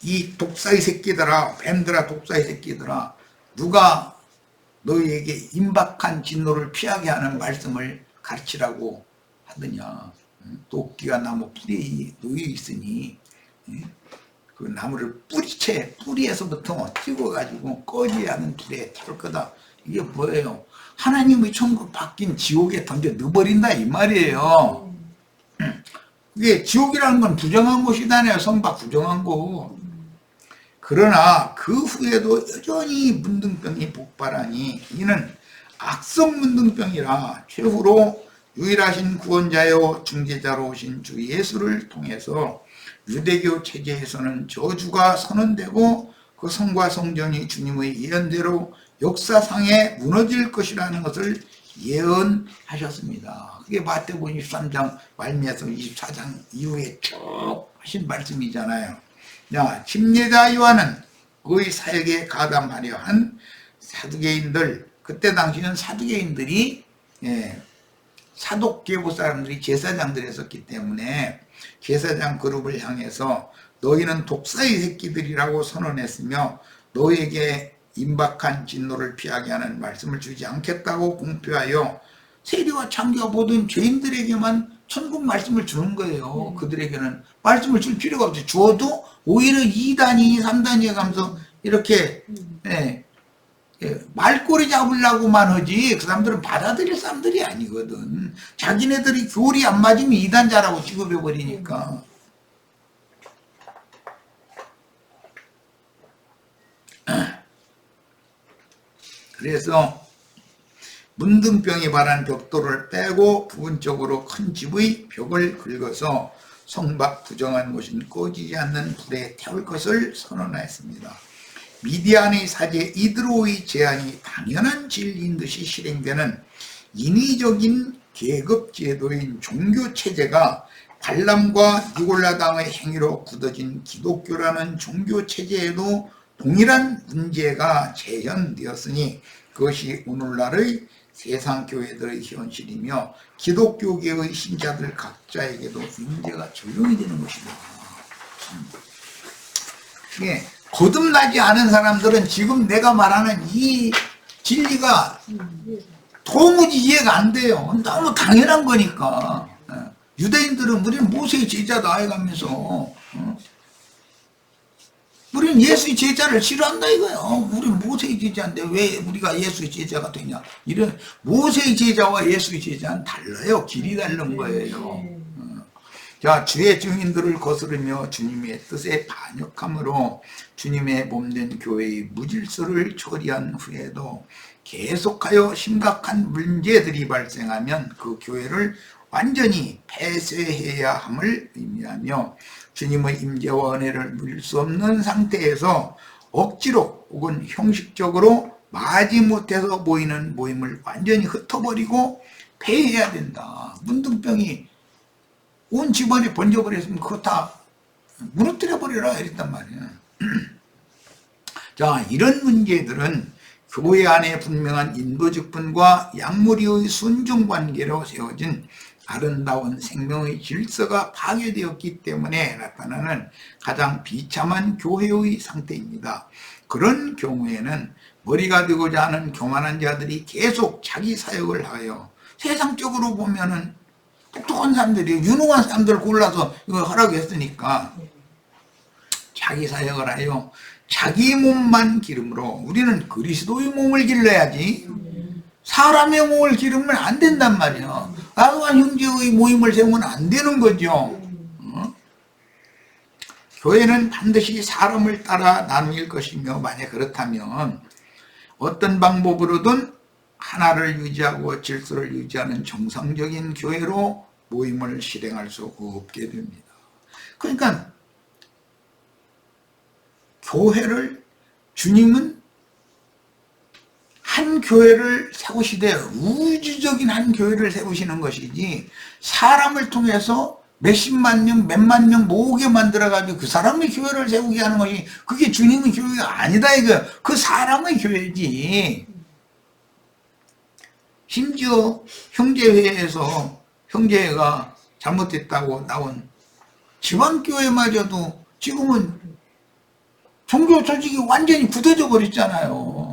이 독사의 새끼들아, 뱀들아, 독사의 새끼들아, 누가 너희에게 임박한 진노를 피하게 하는 말씀을 가르치라고 하더냐. 도끼가 나무 뿌리에 놓여 있으니 그 나무를 뿌리에서부터 찍어가지고 꺼지지 않은 불에 태울 거다. 이게 뭐예요? 하나님의 천국 바뀐 지옥에 던져 넣어버린다 이 말이에요. 그게 지옥이라는 건 부정한 곳이잖아요. 성박 부정한 곳. 그러나 그 후에도 여전히 문둥병이 폭발하니 이는 악성 문둥병이라 최후로 유일하신 구원자요 중재자로 오신 주 예수를 통해서 유대교 체제에서는 저주가 선언되고 그 성과 성전이 주님의 예언대로 역사상에 무너질 것이라는 것을 예언하셨습니다. 그게 마태복음 23장 말미에서 24장 이후에 쭉 하신 말씀이잖아요. 자, 침례자 요한은 그의 사역에 가담하려 한 사두개인들, 그때 당시는 사두개인들이 사독계보 사람들이 제사장들이 했었기 때문에 제사장 그룹을 향해서 너희는 독사의 새끼들이라고 선언했으며 너희에게 임박한 진노를 피하게 하는 말씀을 주지 않겠다고 공표하여 세리와 창기와 모든 죄인들에게만 천국 말씀을 주는 거예요. 그들에게는 말씀을 줄 필요가 없죠. 주어도 오히려 2단이 3단이 가면서 이렇게 말꼬리 잡으려고만 하지 그 사람들은 받아들일 사람들이 아니거든. 자기네들이 교리 안 맞으면 2단자라고 취급해버리니까. 그래서 문둥병이 발한 벽돌을 빼고 부분적으로 큰 집의 벽을 긁어서 성밖 부정한 곳은 꺼지지 않는 불에 태울 것을 선언하였습니다. 미디안의 사제 이드로의 제안이 당연한 진리인 듯이 실행되는 인위적인 계급 제도인 종교 체제가 발람과 니골라당의 행위로 굳어진 기독교라는 종교 체제에도 동일한 문제가 재현되었으니 그것이 오늘날의 세상 교회들의 현실이며 기독교계의 신자들 각자에게도 문제가 적용이 되는 것이다. 이게 거듭나지 않은 사람들은 지금 내가 말하는 이 진리가 도무지 이해가 안 돼요. 너무 당연한 거니까. 유대인들은 우리는 모세의 제자다 해가면서 우리는 예수의 제자를 싫어한다 이거예요. 우리는 모세의 제자인데 왜 우리가 예수의 제자가 되냐. 이런 모세의 제자와 예수의 제자는 달라요. 길이 다른 거예요. 자, 주의 증인들을 거스르며 주님의 뜻에 반역함으로 주님의 몸된 교회의 무질서를 처리한 후에도 계속하여 심각한 문제들이 발생하면 그 교회를 완전히 폐쇄해야 함을 의미하며 주님의 임재와 은혜를 누릴 수 없는 상태에서 억지로 혹은 형식적으로 마지못해서 모이는 모임을 완전히 흩어버리고 폐해야 된다. 문둥병이 온 집안에 번져버렸으면 그거 다 무너뜨려버리라 이랬단 말이야. 자, 이런 문제들은 교회 안에 분명한 인도직분과 약물이의 순종관계로 세워진 아름다운 생명의 질서가 파괴되었기 때문에 나타나는 가장 비참한 교회의 상태입니다. 그런 경우에는 머리가 되고자 하는 교만한 자들이 계속 자기 사역을 하여 세상적으로 보면은 똑똑한 사람들이 유능한 사람들 골라서 이거 하라고 했으니까 자기 사역을 하여 자기 몸만 기름으로 우리는 그리스도의 몸을 길러야지 사람의 몸을 기르면 안 된단 말이야. 나와 형제의 모임을 세우면 안 되는 거죠. 교회는 반드시 사람을 따라 나눌 것이며 만약 그렇다면 어떤 방법으로든 하나를 유지하고 질서를 유지하는 정상적인 교회로 모임을 실행할 수 없게 됩니다. 그러니까 교회를 주님은 한 교회를 세우시되 우주적인 한 교회를 세우시는 것이지 사람을 통해서 몇십만 명, 몇만 명 모으게 만들어가지고 그 사람의 교회를 세우게 하는 것이 그게 주님의 교회가 아니다 이거. 그 사람의 교회지. 심지어 형제회에서 형제회가 잘못됐다고 나온 지방교회마저도 지금은 종교 조직이 완전히 굳어져 버렸잖아요.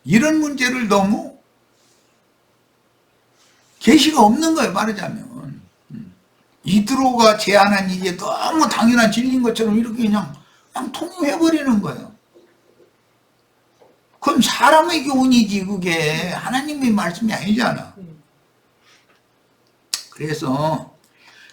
이런 문제를 너무 계시가 없는 거예요. 말하자면 이드로가 제안한 이게 너무 당연한 진리인 것처럼 이렇게 그냥 통용해버리는 거예요. 그럼 사람의 교훈이지 그게 하나님의 말씀이 아니잖아. 그래서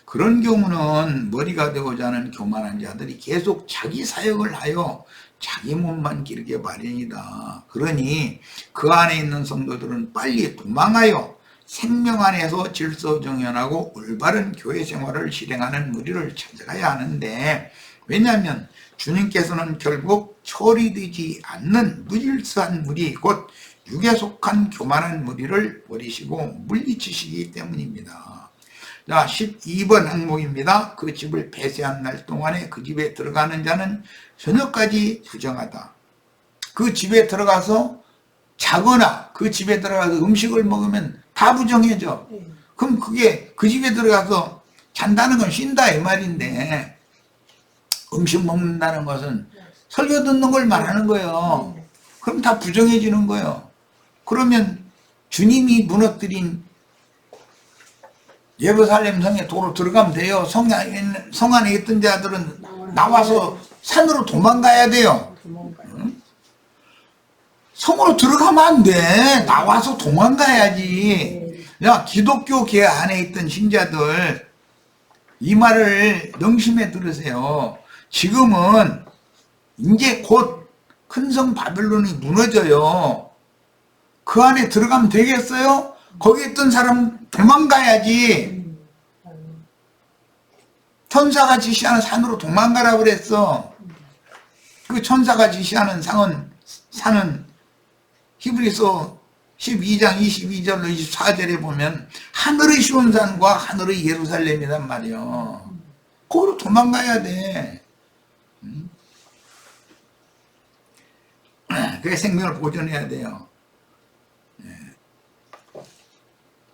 그런 경우는 머리가 되고자 하는 교만한 자들이 계속 자기 사역을 하여 자기 몸만 기르게 마련이다. 그러니 그 안에 있는 성도들은 빨리 도망하여 생명 안에서 질서 정연하고 올바른 교회 생활을 실행하는 무리를 찾아가야 하는데 왜냐하면 주님께서는 결국 처리되지 않는 무질서한 무리 곧 육에 속한 교만한 무리를 버리시고 물리치시기 때문입니다. 자, 12번 항목입니다. 그 집을 폐쇄한 날 동안에 그 집에 들어가는 자는 저녁까지 부정하다. 그 집에 들어가서 자거나 그 집에 들어가서 음식을 먹으면 다 부정해져. 그럼 그게 그 집에 들어가서 잔다는 건 쉰다 이 말인데 음식 먹는다는 것은 설교 듣는 걸 말하는 거예요. 그럼 다 부정해지는 거예요. 그러면 주님이 무너뜨린 예루살렘 성에 도로 들어가면 돼요. 성 안에 있던 자들은 나와서 산으로 도망가야 돼요. 성으로 들어가면 안 돼. 나와서 도망가야지. 야, 기독교 계 안에 있던 신자들 이 말을 명심해 들으세요. 지금은 이제 곧 큰 성 바벨론이 무너져요. 그 안에 들어가면 되겠어요? 거기 있던 사람 도망가야지. 천사가 지시하는 산으로 도망가라고 그랬어. 그 천사가 지시하는 산은 히브리서 12장 22절로 24절에 보면 하늘의 시온산과 하늘의 예루살렘이란 말이요. 거기로 도망가야 돼. 그게 생명을 보존해야 돼요.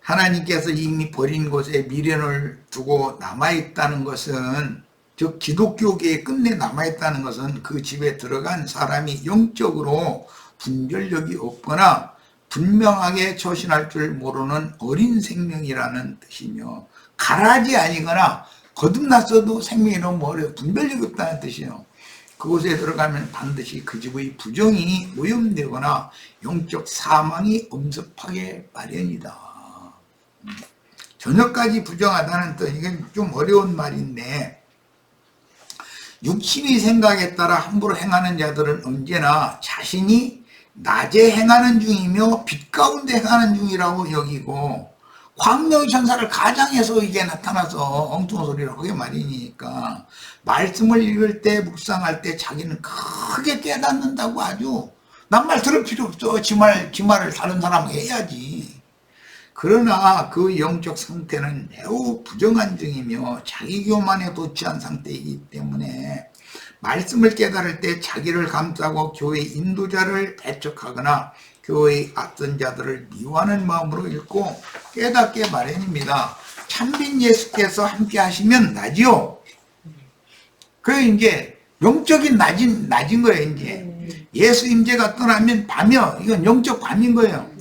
하나님께서 이미 버린 곳에 미련을 두고 남아있다는 것은, 즉 기독교계에 끝내 남아있다는 것은 그 집에 들어간 사람이 영적으로 분별력이 없거나 분명하게 처신할 줄 모르는 어린 생명이라는 뜻이며, 가라지 아니거나 거듭났어도 생명이 너무 어려워 분별력이 없다는 뜻이에요. 그곳에 들어가면 반드시 그 집의 부정이 오염되거나 영적 사망이 엄습하게 마련이다. 저녁까지 부정하다는 뜻, 이건 좀 어려운 말인데, 육신의 생각에 따라 함부로 행하는 자들은 언제나 자신이 낮에 행하는 중이며 빛 가운데 행하는 중이라고 여기고, 광명의 천사를 가장해서 이게 나타나서 엉뚱한 소리를 하게 마련이니까, 말씀을 읽을 때 묵상할 때 자기는 크게 깨닫는다고 아주 남 말 들을 필요 없어. 지 말을 다른 사람에게 해야지. 그러나 그 영적 상태는 매우 부정한 중이며 자기 교만에 도취한 상태이기 때문에 말씀을 깨달을 때 자기를 감싸고 교회 인도자를 배척하거나 교회의 앞선 자들을 미워하는 마음으로 읽고 깨닫게 마련입니다. 참빈 예수께서 함께 하시면 나지요. 그게 이제 영적인 낮인 거예요. 이제 예수 임재가 떠나면 밤이요. 이건 영적 밤인 거예요.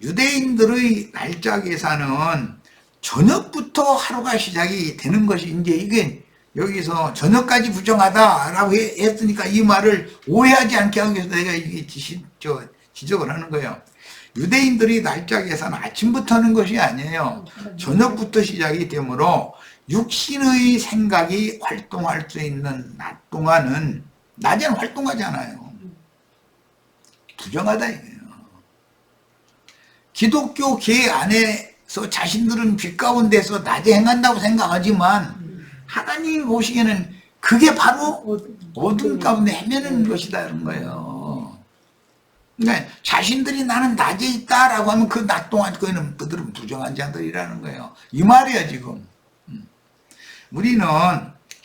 유대인들의 날짜 계산은 저녁부터 하루가 시작이 되는 것이, 이제 이게 여기서 저녁까지 부정하다라고 했으니까 이 말을 오해하지 않게 하기 위해서 내가 이게 지적을 하는 거예요. 유대인들이 날짜 계산은 아침부터 하는 것이 아니에요. 저녁부터 시작이 되므로 육신의 생각이 활동할 수 있는 낮 동안은, 낮에는 활동하잖아요. 부정하다 이거예요. 기독교 계 안에서 자신들은 빛 가운데서 낮에 행한다고 생각하지만 하나님이 보시기에는 그게 바로 어둠 가운데 헤매는 것이다 이런 거예요. 그러니까 자신들이 나는 낮에 있다라고 하면 그 낮 동안 그들은 부정한 자들이라는 거예요. 이 말이야 지금. 우리는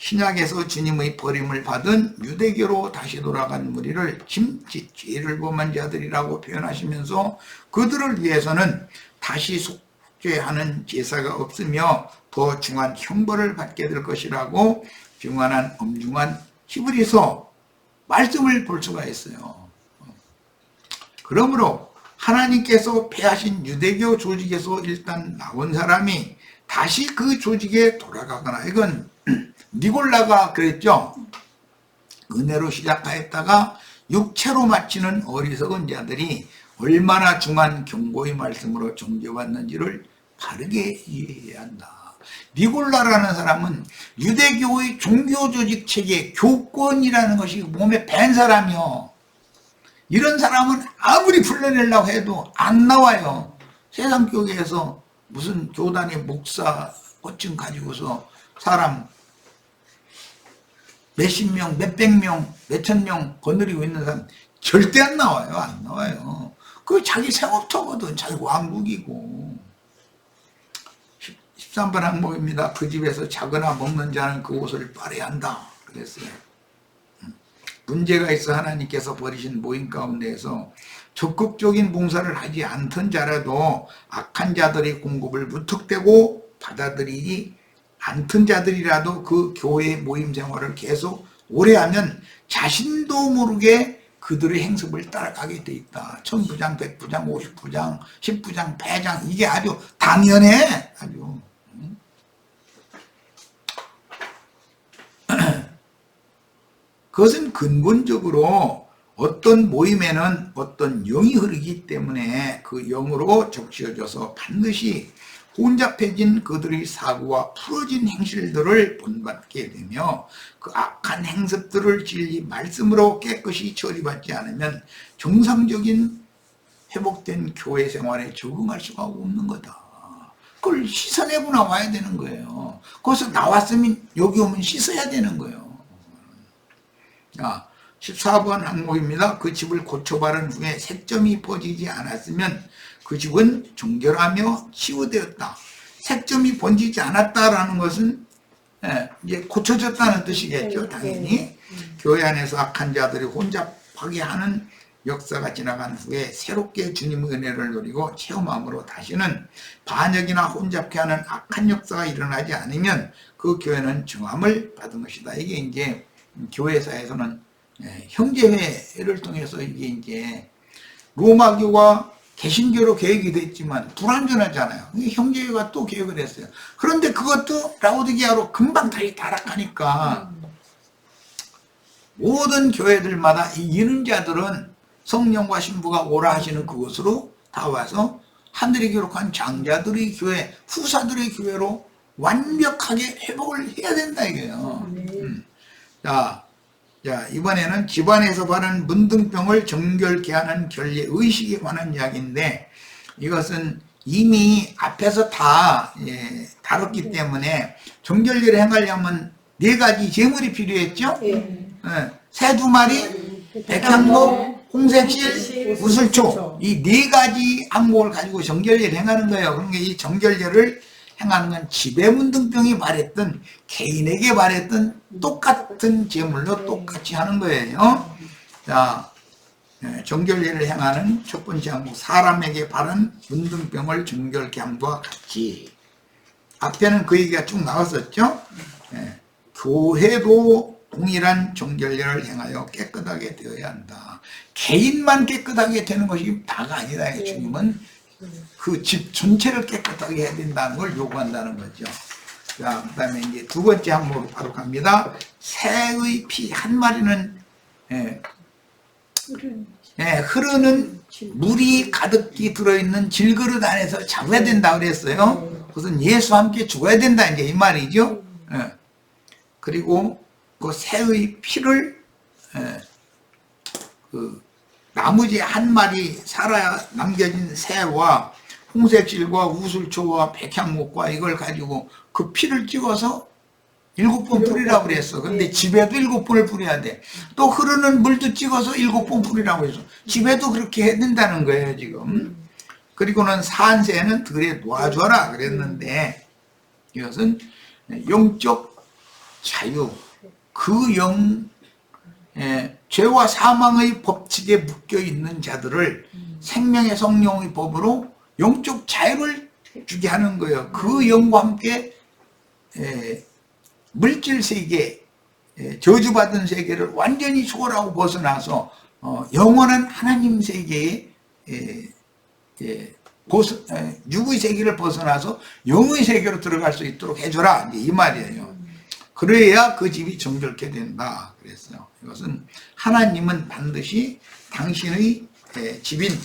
신약에서 주님의 버림을 받은 유대교로 다시 돌아간 무리를 짐짓 죄를 범한 자들이라고 표현하시면서 그들을 위해서는 다시 속죄하는 제사가 없으며 더 중한 형벌을 받게 될 것이라고 증언한 엄중한 히브리서 말씀을 볼 수가 있어요. 그러므로 하나님께서 폐하신 유대교 조직에서 일단 나온 사람이 다시 그 조직에 돌아가거나, 이건 니골라가 그랬죠. 은혜로 시작하였다가 육체로 마치는 어리석은 자들이 얼마나 중한 경고의 말씀으로 정죄받는지를 바르게 이해해야 한다. 니골라라는 사람은 유대교의 종교조직 체계, 교권이라는 것이 몸에 밴 사람이요. 이런 사람은 아무리 불러내려고 해도 안 나와요. 세상 교회에서 무슨 교단의 목사 호칭 가지고서 사람 몇십 명, 몇백 명, 몇천 명 거느리고 있는 사람 절대 안 나와요. 안 나와요. 그 자기 생업터거든. 자기 왕국이고. 13번 항목입니다. 그 집에서 자거나 먹는 자는 그 옷을 빨아야 한다. 그랬어요. 문제가 있어 하나님께서 버리신 모임 가운데에서 적극적인 봉사를 하지 않던 자라도 악한 자들의 공급을 무턱대고 받아들이지 않던 자들이라도 그 교회 모임 생활을 계속 오래 하면 자신도 모르게 그들의 행습을 따라가게 돼 있다. 1000부장, 100부장, 50부장, 10부장, 배장, 이게 아주 당연해. 아주. 그것은 근본적으로 어떤 모임에는 어떤 영이 흐르기 때문에 그 영으로 적시어져서 반드시 혼잡해진 그들의 사고와 풀어진 행실들을 본받게 되며 그 악한 행습들을 진리 말씀으로 깨끗이 처리받지 않으면 정상적인 회복된 교회 생활에 적응할 수가 없는 거다. 그걸 씻어내고 나와야 되는 거예요. 거기서 나왔으면 여기 오면 씻어야 되는 거예요. 14번 항목입니다. 그 집을 고쳐바른 후에 색점이 번지지 않았으면 그 집은 정결하며 치유되었다. 색점이 번지지 않았다라는 것은 이제 고쳐졌다는 뜻이겠죠. 당연히 교회 안에서 악한 자들이 혼잡하게 하는 역사가 지나간 후에 새롭게 주님의 은혜를 누리고 체험함으로 다시는 반역이나 혼잡케 하는 악한 역사가 일어나지 않으면 그 교회는 정함을 받은 것이다. 이게 이제 교회사에서는 형제회를 통해서 이게 이제 로마교가 개신교로 계획이 됐지만 불완전하잖아요. 형제회가 또 계획을 했어요. 그런데 그것도 라오디게아로 금방 다시 타락하니까 모든 교회들마다 이 이능자들은 성령과 신부가 오라 하시는 그곳으로 다 와서 하늘이 기록한 장자들의 교회, 후사들의 교회로 완벽하게 회복을 해야 된다 이거예요. 자, 이번에는 집안에서 바른 문둥병을 정결케 하는 결례 의식에 관한 이야기인데, 이것은 이미 앞에서 다 다뤘기 때문에 정결례를 행하려면 4가지 제물이 필요했죠. 새 2마리, 백향목, 홍색실, 우슬초, 이 4가지 항목을 가지고 정결례를 행하는 거예요. 그러니까 이 정결례를 행하는 건 집에 문둥병이 발했던 개인에게 발했던 똑같은 제물로 똑같이 하는 거예요. 자, 정결례를 행하는 첫 번째 항목, 사람에게 바른 문둥병을 정결케 함과 같이. 앞에는 그 얘기가 쭉 나왔었죠. 교회도 동일한 정결례를 행하여 깨끗하게 되어야 한다. 개인만 깨끗하게 되는 것이 다가 아니다. 주님은 그 집 전체를 깨끗하게 해야 된다는 걸 요구한다는 거죠. 자, 그 다음에 이제 2번째 항목으로 바로 갑니다. 새의 피 한 마리는 흐르는 물이 가득히 들어있는 질그릇 안에서 잡아야 된다 그랬어요. 그것은 예수와 함께 죽어야 된다 이제 이 말이죠. 그리고 그 새의 피를 그 나무지 한 마리 살아 남겨진 새와 홍색실과 우슬초와 백향목과 이걸 가지고 그 피를 찍어서 7번 뿌리라고 그랬어. 근데 집에도 7번을 뿌려야 돼. 또 흐르는 물도 찍어서 7번 뿌리라고 했어. 집에도 그렇게 해야 된다는 거예요 지금. 그리고는 산새는 들에 놓아줘라 그랬는데, 이것은 영적 자유, 그 죄와 사망의 법칙에 묶여있는 자들을 생명의 성령의 법으로 영적 자유를 주게 하는 거예요. 그 영과 함께 물질 세계, 저주받은 세계를 완전히 초월하고 벗어나서 영원한 하나님 세계에 육의 세계를 벗어나서 영의 세계로 들어갈 수 있도록 해줘라 이 말이에요. 그래야 그 집이 정결케 된다 그랬어요. 이것은 하나님은 반드시 당신의 집인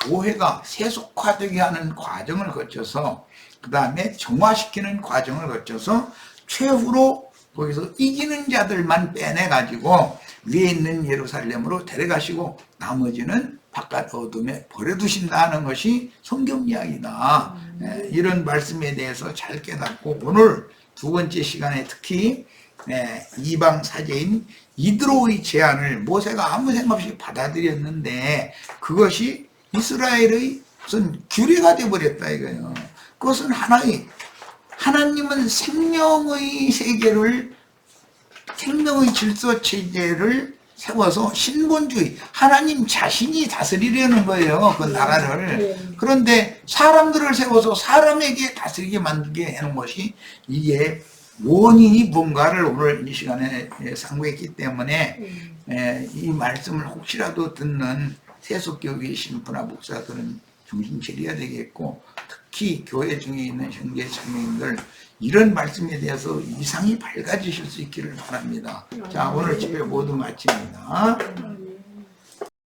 교회가 세속화되게 하는 과정을 거쳐서, 그 다음에 정화시키는 과정을 거쳐서 최후로 거기서 이기는 자들만 빼내가지고 위에 있는 예루살렘으로 데려가시고 나머지는 바깥 어둠에 버려두신다는 것이 성경 이야기다. 이런 말씀에 대해서 잘 깨닫고 오늘 2번째 시간에 특히 이방 사제인 이드로의 제안을 모세가 아무 생각 없이 받아들였는데 그것이 이스라엘의 무슨 규례가 되어버렸다 이거예요. 그것은 하나님은 생명의 세계를, 생명의 질서 체제를 세워서 신본주의, 하나님 자신이 다스리려는 거예요 그 나라를. 그런데 사람들을 세워서 사람에게 다스리게 만들게 하는 것이, 이게 원인이 뭔가를 오늘 이 시간에 상고했기 때문에 이 말씀을 혹시라도 듣는 세속교회 신부나 목사들은 정신 차려야 되겠고, 특히 교회 중에 있는 형제 자매님들 이런 말씀에 대해서 이상이 밝아지실 수 있기를 바랍니다. 자, 오늘 집회 모두 마칩니다.